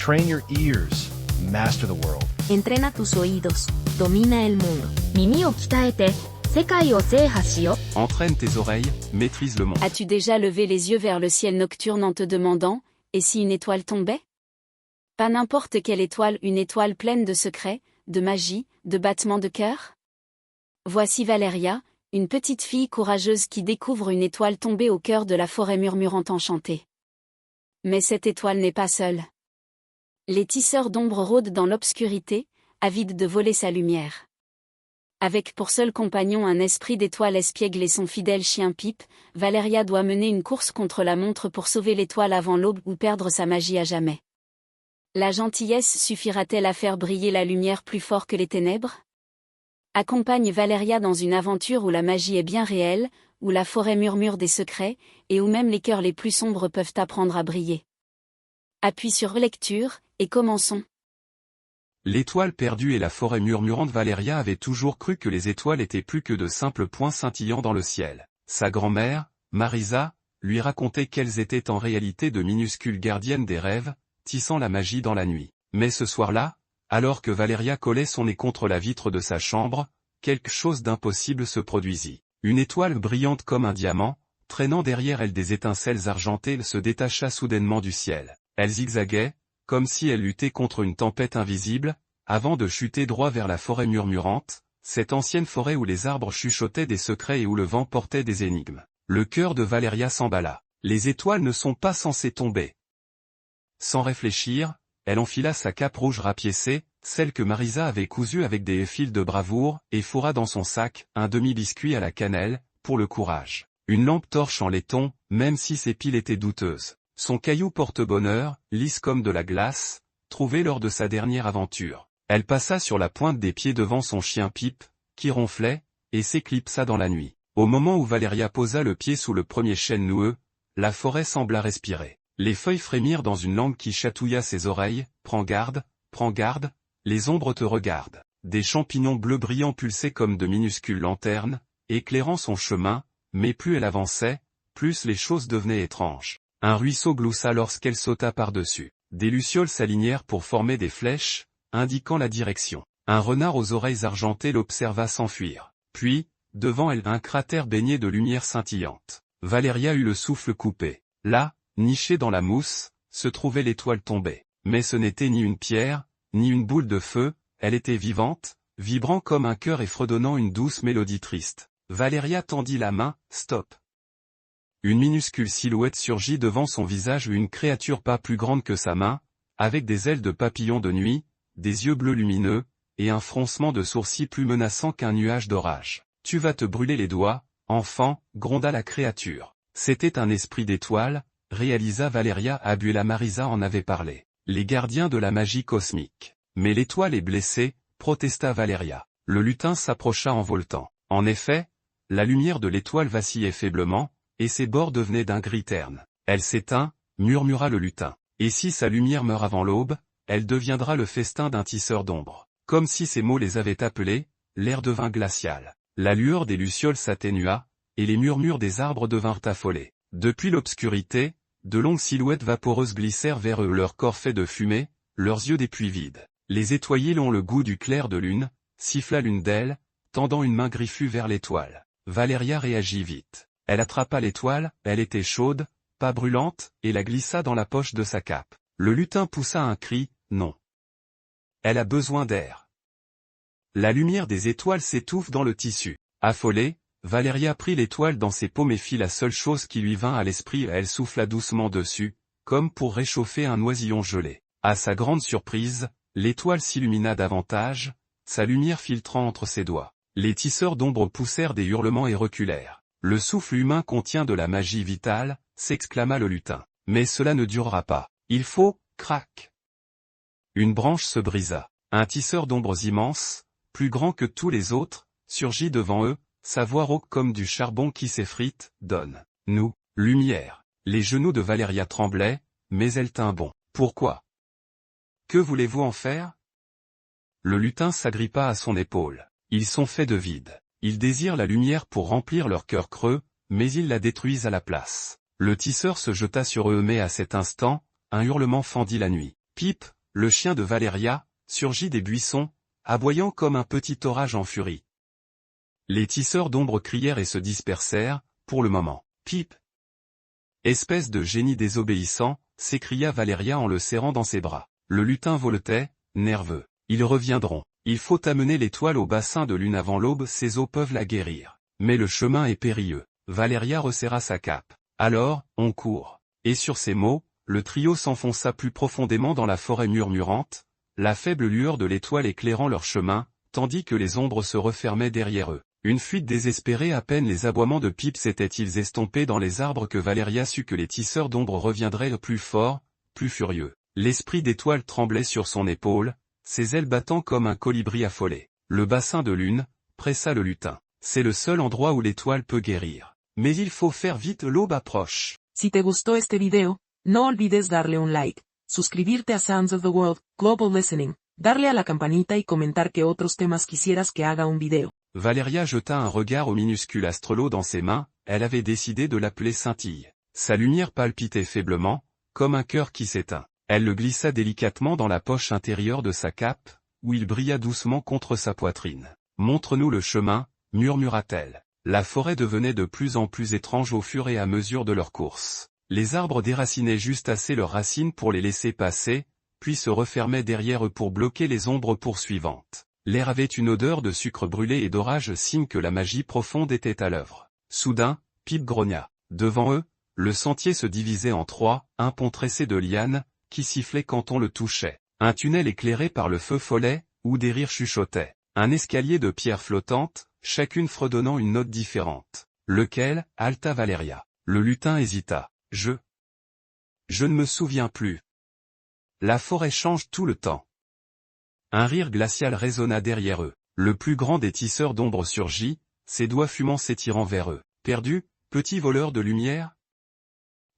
Train your ears. Master the world. Entrena tus oídos. Domina el mundo. 耳を鍛えて、世界を制覇しよ。Entraîne tes oreilles, maîtrise le monde. As-tu déjà levé les yeux vers le ciel nocturne en te demandant, et si une étoile tombait? Pas n'importe quelle étoile, une étoile pleine de secrets, de magie, de battements de cœur? Voici Valeria, une petite fille courageuse qui découvre une étoile tombée au cœur de la forêt murmurante enchantée. Mais cette étoile n'est pas seule. Les tisseurs d'ombre rôdent dans l'obscurité, avides de voler sa lumière. Avec pour seul compagnon un esprit d'étoile espiègle et son fidèle chien Pipe, Valeria doit mener une course contre la montre pour sauver l'étoile avant l'aube ou perdre sa magie à jamais. La gentillesse suffira-t-elle à faire briller la lumière plus fort que les ténèbres? Accompagne Valeria dans une aventure où la magie est bien réelle, où la forêt murmure des secrets, et où même les cœurs les plus sombres peuvent apprendre à briller. Appuie sur lecture, et commençons. L'étoile perdue et la forêt murmurante. Valeria avait toujours cru que les étoiles étaient plus que de simples points scintillants dans le ciel. Sa grand-mère, Marisa, lui racontait qu'elles étaient en réalité de minuscules gardiennes des rêves, tissant la magie dans la nuit. Mais ce soir-là, alors que Valeria collait son nez contre la vitre de sa chambre, quelque chose d'impossible se produisit. Une étoile brillante comme un diamant, traînant derrière elle des étincelles argentées, se détacha soudainement du ciel. Elle zigzaguait, comme si elle luttait contre une tempête invisible, avant de chuter droit vers la forêt murmurante, cette ancienne forêt où les arbres chuchotaient des secrets et où le vent portait des énigmes. Le cœur de Valeria s'emballa. Les étoiles ne sont pas censées tomber. Sans réfléchir, elle enfila sa cape rouge rapiécée, celle que Marisa avait cousue avec des fils de bravoure, et fourra dans son sac un demi-biscuit à la cannelle, pour le courage. Une lampe torche en laiton, même si ses piles étaient douteuses. Son caillou porte-bonheur, lisse comme de la glace, trouvé lors de sa dernière aventure. Elle passa sur la pointe des pieds devant son chien Pipe, qui ronflait, et s'éclipsa dans la nuit. Au moment où Valeria posa le pied sous le premier chêne noueux, la forêt sembla respirer. Les feuilles frémirent dans une langue qui chatouilla ses oreilles. Prends garde, les ombres te regardent. Des champignons bleus brillants pulsaient comme de minuscules lanternes, éclairant son chemin, mais plus elle avançait, plus les choses devenaient étranges. Un ruisseau gloussa lorsqu'elle sauta par-dessus. Des lucioles s'alignèrent pour former des flèches, indiquant la direction. Un renard aux oreilles argentées l'observa s'enfuir. Puis, devant elle un cratère baigné de lumière scintillante. Valeria eut le souffle coupé. Là, nichée dans la mousse, se trouvait l'étoile tombée. Mais ce n'était ni une pierre, ni une boule de feu, elle était vivante, vibrant comme un cœur et fredonnant une douce mélodie triste. Valeria tendit la main, stop. Une minuscule silhouette surgit devant son visage, une créature pas plus grande que sa main, avec des ailes de papillon de nuit, des yeux bleus lumineux, et un froncement de sourcils plus menaçant qu'un nuage d'orage. Tu vas te brûler les doigts, enfant, gronda la créature. C'était un esprit d'étoile, réalisa Valeria. Abuela Marisa en avait parlé. Les gardiens de la magie cosmique. Mais l'étoile est blessée, protesta Valeria. Le lutin s'approcha en voletant. En effet, la lumière de l'étoile vacillait faiblement, et ses bords devenaient d'un gris terne. Elle s'éteint, murmura le lutin. Et si sa lumière meurt avant l'aube, elle deviendra le festin d'un tisseur d'ombre. Comme si ces mots les avaient appelés, l'air devint glacial. La lueur des lucioles s'atténua, et les murmures des arbres devinrent affolés. Depuis l'obscurité, de longues silhouettes vaporeuses glissèrent vers eux, leur corps fait de fumée, leurs yeux des puits vides. Les étoiles ont le goût du clair de lune, siffla l'une d'elles, tendant une main griffue vers l'étoile. Valeria réagit vite. Elle attrapa l'étoile, elle était chaude, pas brûlante, et la glissa dans la poche de sa cape. Le lutin poussa un cri, non. Elle a besoin d'air. La lumière des étoiles s'étouffe dans le tissu. Affolée, Valeria prit l'étoile dans ses paumes et fit la seule chose qui lui vint à l'esprit. Elle souffla doucement dessus, comme pour réchauffer un oisillon gelé. À sa grande surprise, l'étoile s'illumina davantage, sa lumière filtrant entre ses doigts. Les tisseurs d'ombre poussèrent des hurlements et reculèrent. Le souffle humain contient de la magie vitale, s'exclama le lutin. Mais cela ne durera pas. Il faut, crac. Une branche se brisa. Un tisseur d'ombres immense, plus grand que tous les autres, surgit devant eux, sa voix rauque comme du charbon qui s'effrite. Donne, nous, lumière. Les genoux de Valeria tremblaient, mais elle tint bon. Pourquoi? Que voulez-vous en faire? Le lutin s'agrippa à son épaule. Ils sont faits de vide. Ils désirent la lumière pour remplir leur cœur creux, mais ils la détruisent à la place. Le tisseur se jeta sur eux, mais à cet instant, un hurlement fendit la nuit. Pip, le chien de Valeria, surgit des buissons, aboyant comme un petit orage en furie. Les tisseurs d'ombre crièrent et se dispersèrent, pour le moment. Pip! Espèce de génie désobéissant, s'écria Valeria en le serrant dans ses bras. Le lutin voletait, nerveux. Ils reviendront. Il faut amener l'étoile au bassin de lune avant l'aube, ses eaux peuvent la guérir. Mais le chemin est périlleux. Valeria resserra sa cape. Alors, on court. Et sur ces mots, le trio s'enfonça plus profondément dans la forêt murmurante, la faible lueur de l'étoile éclairant leur chemin, tandis que les ombres se refermaient derrière eux. Une fuite désespérée, à peine les aboiements de Pip s'étaient-ils estompés dans les arbres que Valeria sut que les tisseurs d'ombre reviendraient plus forts, plus furieux. L'esprit d'étoile tremblait sur son épaule, ses ailes battant comme un colibri affolé. Le bassin de lune, pressa le lutin. C'est le seul endroit où l'étoile peut guérir. Mais il faut faire vite, l'aube approche. Si te gustó este video, no olvides darle un like, suscribirte a Sounds of the World, Global Listening, darle a la campanita y comentar qué otros temas quisieras que haga un video. Valeria jeta un regard au minuscule astrelot dans ses mains, elle avait décidé de l'appeler Scintille. Sa lumière palpitait faiblement, comme un cœur qui s'éteint. Elle le glissa délicatement dans la poche intérieure de sa cape, où il brilla doucement contre sa poitrine. « Montre-nous le chemin », murmura-t-elle. La forêt devenait de plus en plus étrange au fur et à mesure de leur course. Les arbres déracinaient juste assez leurs racines pour les laisser passer, puis se refermaient derrière eux pour bloquer les ombres poursuivantes. L'air avait une odeur de sucre brûlé et d'orage, signe que la magie profonde était à l'œuvre. Soudain, Pip grogna. Devant eux, le sentier se divisait en trois, un pont tressé de lianes, qui sifflait quand on le touchait. Un tunnel éclairé par le feu follet, où des rires chuchotaient. Un escalier de pierres flottantes, chacune fredonnant une note différente. Lequel, halta Valeria. Le lutin hésita. Je ne me souviens plus. La forêt change tout le temps. Un rire glacial résonna derrière eux. Le plus grand des tisseurs d'ombre surgit, ses doigts fumants s'étirant vers eux. Perdu, petit voleur de lumière?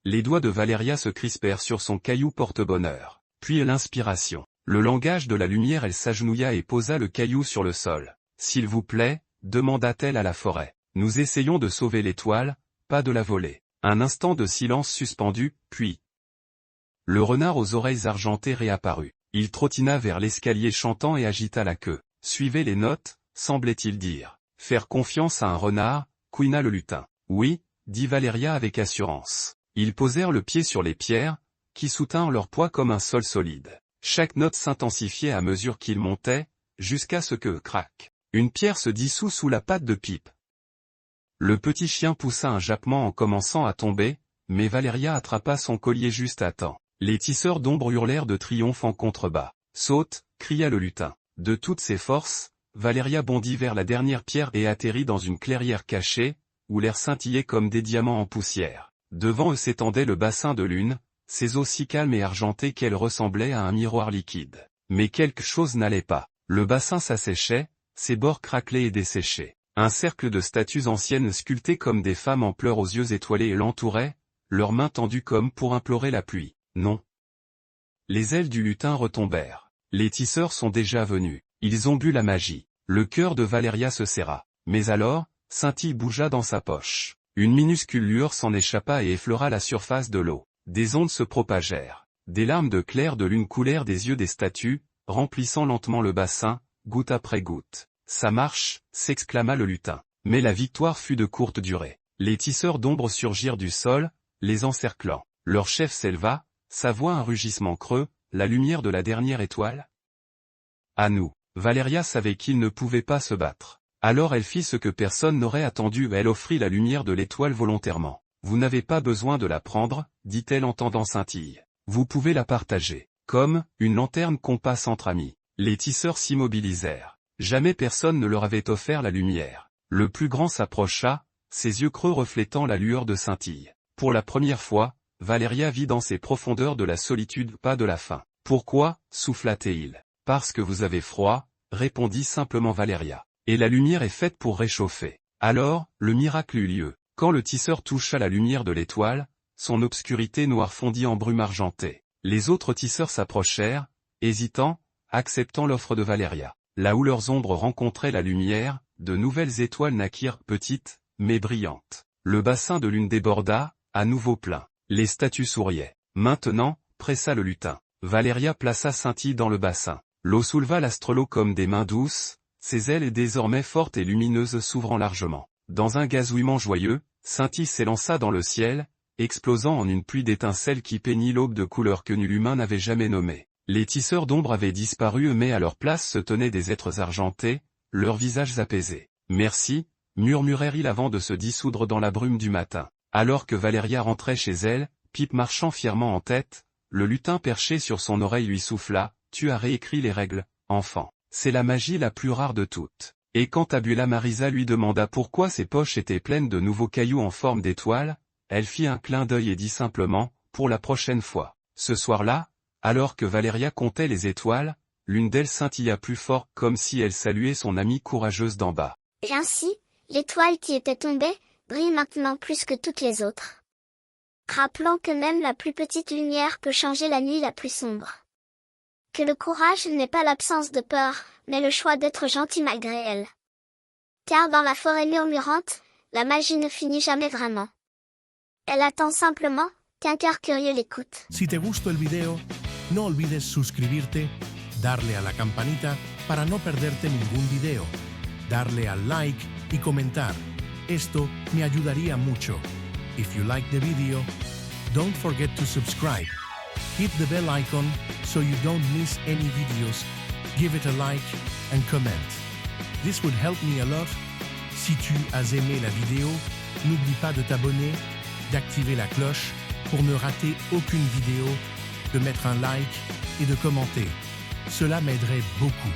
Les doigts de Valeria se crispèrent sur son caillou porte-bonheur. Puis l'inspiration. Le langage de la lumière, elle s'agenouilla et posa le caillou sur le sol. S'il vous plaît, demanda-t-elle à la forêt. Nous essayons de sauver l'étoile, pas de la voler. Un instant de silence suspendu, puis... Le renard aux oreilles argentées réapparut. Il trottina vers l'escalier chantant et agita la queue. Suivez les notes, semblait-il dire. Faire confiance à un renard, couina le lutin. Oui, dit Valeria avec assurance. Ils posèrent le pied sur les pierres, qui soutinrent leur poids comme un sol solide. Chaque note s'intensifiait à mesure qu'ils montaient, jusqu'à ce que, crac, une pierre se dissout sous la patte de Pip. Le petit chien poussa un jappement en commençant à tomber, mais Valeria attrapa son collier juste à temps. Les tisseurs d'ombre hurlèrent de triomphe en contrebas. Saute, cria le lutin. De toutes ses forces, Valeria bondit vers la dernière pierre et atterrit dans une clairière cachée, où l'air scintillait comme des diamants en poussière. Devant eux s'étendait le bassin de lune, ses eaux si calmes et argentées qu'elles ressemblaient à un miroir liquide. Mais quelque chose n'allait pas. Le bassin s'asséchait, ses bords craquelaient et desséchaient. Un cercle de statues anciennes sculptées comme des femmes en pleurs aux yeux étoilés l'entouraient, leurs mains tendues comme pour implorer la pluie. Non. Les ailes du lutin retombèrent. Les tisseurs sont déjà venus. Ils ont bu la magie. Le cœur de Valeria se serra. Mais alors, Scintille bougea dans sa poche. Une minuscule lueur s'en échappa et effleura la surface de l'eau. Des ondes se propagèrent. Des larmes de clair de lune coulèrent des yeux des statues, remplissant lentement le bassin, goutte après goutte. Ça marche, s'exclama le lutin. Mais la victoire fut de courte durée. Les tisseurs d'ombre surgirent du sol, les encerclant. Leur chef s'éleva, sa voix un rugissement creux, la lumière de la dernière étoile. À nous. Valeria savait qu'ils ne pouvaient pas se battre. Alors elle fit ce que personne n'aurait attendu, elle offrit la lumière de l'étoile volontairement. Vous n'avez pas besoin de la prendre, dit-elle en tendant Scintille. Vous pouvez la partager. Comme, une lanterne qu'on passe entre amis. Les tisseurs s'immobilisèrent. Jamais personne ne leur avait offert la lumière. Le plus grand s'approcha, ses yeux creux reflétant la lueur de Scintille. Pour la première fois, Valeria vit dans ces profondeurs de la solitude, pas de la faim. Pourquoi, souffla-t-il. Parce que vous avez froid, répondit simplement Valeria. Et la lumière est faite pour réchauffer. Alors, le miracle eut lieu. Quand le tisseur toucha la lumière de l'étoile, son obscurité noire fondit en brume argentée. Les autres tisseurs s'approchèrent, hésitants, acceptant l'offre de Valeria. Là où leurs ombres rencontraient la lumière, de nouvelles étoiles naquirent, petites, mais brillantes. Le bassin de lune déborda, à nouveau plein. Les statues souriaient. Maintenant, pressa le lutin. Valeria plaça Scintille dans le bassin. L'eau souleva l'astrolo comme des mains douces, ses ailes désormais fortes et lumineuses s'ouvrant largement. Dans un gazouillement joyeux, Scintille s'élança dans le ciel, explosant en une pluie d'étincelles qui peignit l'aube de couleurs que nul humain n'avait jamais nommée. Les tisseurs d'ombre avaient disparu mais à leur place se tenaient des êtres argentés, leurs visages apaisés. « Merci », murmurèrent-ils avant de se dissoudre dans la brume du matin. Alors que Valeria rentrait chez elle, Pip marchant fièrement en tête, le lutin perché sur son oreille lui souffla, « Tu as réécrit les règles, enfant. C'est la magie la plus rare de toutes. » Et quand Tabula Marisa lui demanda pourquoi ses poches étaient pleines de nouveaux cailloux en forme d'étoiles, elle fit un clin d'œil et dit simplement, « Pour la prochaine fois. » Ce soir-là, alors que Valeria comptait les étoiles, l'une d'elles scintilla plus fort comme si elle saluait son amie courageuse d'en bas. Et ainsi, l'étoile qui était tombée, brille maintenant plus que toutes les autres. Rappelant que même la plus petite lumière peut changer la nuit la plus sombre. Que le courage n'est pas l'absence de peur, mais le choix d'être gentil malgré elle. Car dans la forêt murmurante, la magie ne finit jamais vraiment. Elle attend simplement qu'un cœur curieux l'écoute. Si te gustó el video, no olvides suscribirte, darle a la campanita para no perderte ningún video, darle al like y comentar. Esto me ayudaría mucho. If you like the video, don't forget to subscribe. Hit the bell icon so you don't miss any videos. Give it a like and comment. This would help me a lot. Si tu as aimé la vidéo, n'oublie pas de t'abonner, d'activer la cloche pour ne rater aucune vidéo, de mettre un like et de commenter. Cela m'aiderait beaucoup.